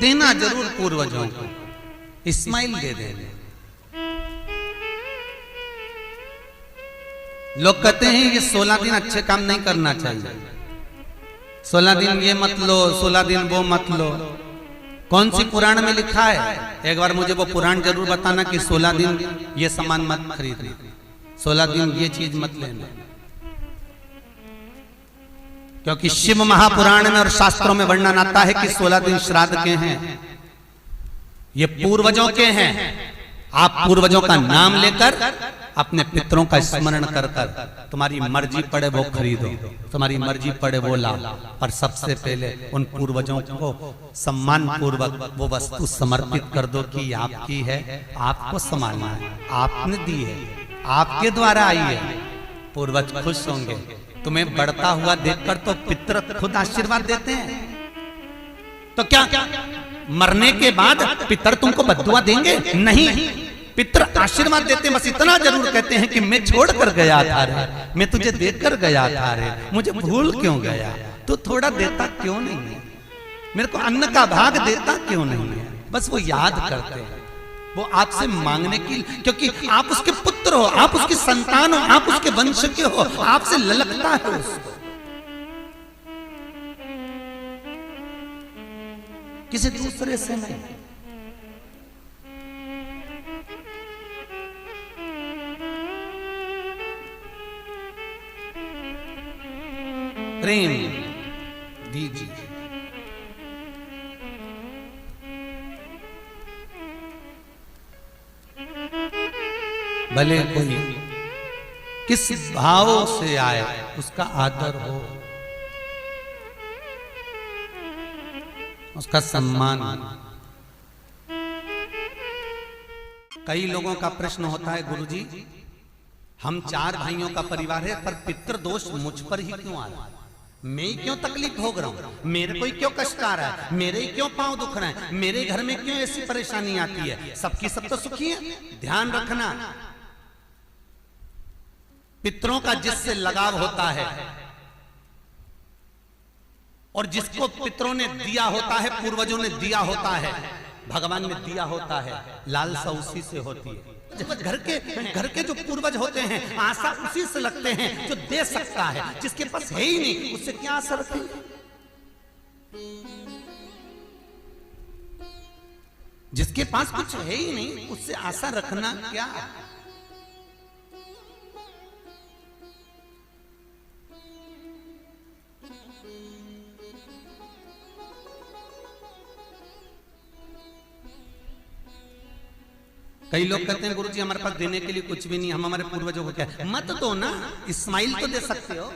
देना जरूर पूर्वजों को, इस्माइल दे देना। लोग कहते हैं ये 16 दिन अच्छे काम नहीं करना चाहिए, 16 दिन ये मत लो, 16 दिन वो मत लो। कौन सी पुराण में लिखा है? एक बार मुझे वो पुराण जरूर बताना कि 16 दिन ये सामान मत खरीदना, 16 दिन ये चीज मत लेना। क्योंकि शिव महापुराण में और शास्त्रों में वर्णन आता है कि 16 दिन श्राद्ध के हैं, ये पूर्वजों के हैं। आप पूर्वजों का नाम लेकर अपने पितरों का स्मरण कर कर तुम्हारी मर्जी पड़े वो खरीदो, तुम्हारी मर्जी पड़े वो लाओ, और सबसे पहले उन पूर्वजों को सम्मान पूर्वक वो वस्तु समर्पित कर दो कि आपकी है, आपको संभालना है, आपने दी है, आपके द्वारा आई है। पूर्वज खुश होंगे। तुम्हें बढ़ता हुआ देखकर तो पितर खुद आशीर्वाद देते हैं। तो क्या मरने के बाद पितर तुमको बद्दुआ देंगे? नहीं, पितर आशीर्वाद देते, बस इतना जरूर कहते हैं कि मैं छोड़ कर गया था रे, मैं तुझे देकर गया था रे, मुझे भूल क्यों गया, तू थोड़ा देता क्यों नहीं है, मेरे को अन्न का भाग देता क्यों नहीं है। बस वो याद करते हैं, वो आपसे मांगने की, क्योंकि आप उसके पुत्र हो, आप उसकी संतान हो, आप उसके वंश के हो, आपसे ललकता है उसको, किसी दूसरे से नहीं। प्रेम दीजिए। भले कोई किस भाव से आए उसका आदर हो, उसका सम्मान। कई लोगों का प्रश्न होता है, गुरुजी हम 4 भाइयों का परिवार है, पर पितृ दोष मुझ पर ही क्यों आ रहा है, मैं ही क्यों तकलीफ भोग रहा हूं, मेरे को ही क्यों कष्ट आ रहा है, मेरे ही क्यों पांव दुख रहे हैं, मेरे घर में क्यों ऐसी परेशानी आती है। सबकी सब तो सुखी है। ध्यान रखना, पितरों का जिससे लगाव होता है और जिसको पितरों ने दिया होता है, पूर्वजों ने दिया होता है, भगवान ने दिया होता है, लालसा उसी से होती है। घर के जो पूर्वज होते हैं, आशा उसी से लगते हैं जो दे सकता है, जिसके पास है ही नहीं उससे क्या आशा रखें। जिसके पास कुछ है ही नहीं उससे आशा रखना क्या। कई लोग कहते हैं गुरुजी हमारे पास देने के लिए कुछ भी नहीं, हम हमारे पूर्वजों को क्या, मत दो ना, इस्माइल तो दे सकते हो।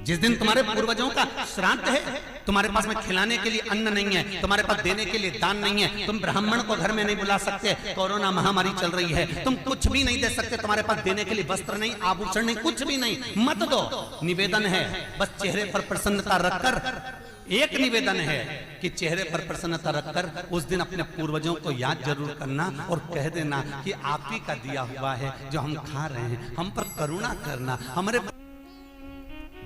जिस दिन तुम्हारे पूर्वजों का श्राद्ध है, तुम्हारे पास में खिलाने के लिए अन्न नहीं है, तुम्हारे पास देने के लिए दान नहीं है, तुम ब्राह्मण को घर में नहीं बुला सकते, कोरोना महामारी चल रही है, तुम कुछ भी नहीं दे सकते, तुम्हारे पास देने के लिए वस्त्र नहीं, आभूषण नहीं, कुछ भी नहीं, मत दो। निवेदन है, बस चेहरे पर प्रसन्नता रखकर, एक निवेदन है कि चेहरे पर प्रसन्नता रखकर उस दिन अपने पूर्वजों को याद जरूर करना और कह देना कि आप ही का दिया हुआ है जो हम खा रहे हैं, हम पर करुणा करना। हमारे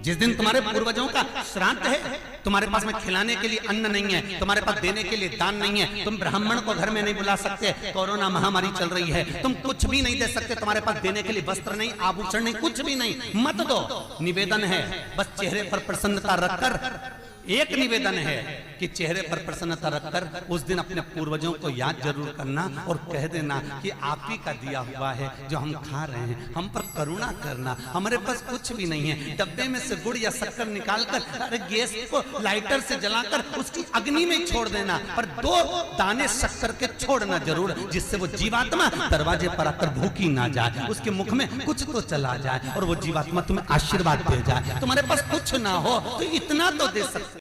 जिस दिन तुम्हारे पूर्वजों का श्राद्ध है, तुम्हारे पास में खिलाने के लिए अन्न नहीं है, तुम्हारे पास देने के लिए दान नहीं है, तुम ब्राह्मण को घर में नहीं बुला सकते, कोरोना महामारी चल रही है, तुम कुछ भी नहीं दे सकते, तुम्हारे पास देने के लिए वस्त्र नहीं, आभूषण नहीं, कुछ भी नहीं, मत दो। निवेदन है, बस चेहरे पर प्रसन्नता रखकर, एक निवेदन है कि चेहरे पर प्रसन्नता रखकर उस दिन अपने पूर्वजों को याद जरूर करना और कह देना कि आप ही का दिया हुआ है जो हम खा रहे हैं, हम पर करुणा करना। हमारे पास कुछ भी नहीं है, डब्बे में से गुड़ या शक्कर निकालकर, अरे गैस को लाइटर से जलाकर उसकी अग्नि में छोड़ देना, पर 2 दाने शक्कर के छोड़ना जरूर, जिससे वो जीवात्मा दरवाजे पर आकर भूखी ना जाए, उसके मुख में कुछ तो चला जाए और वो जीवात्मा तुम्हें आशीर्वाद दे जाए। तुम्हारे पास कुछ ना हो तो इतना तो दे सकते।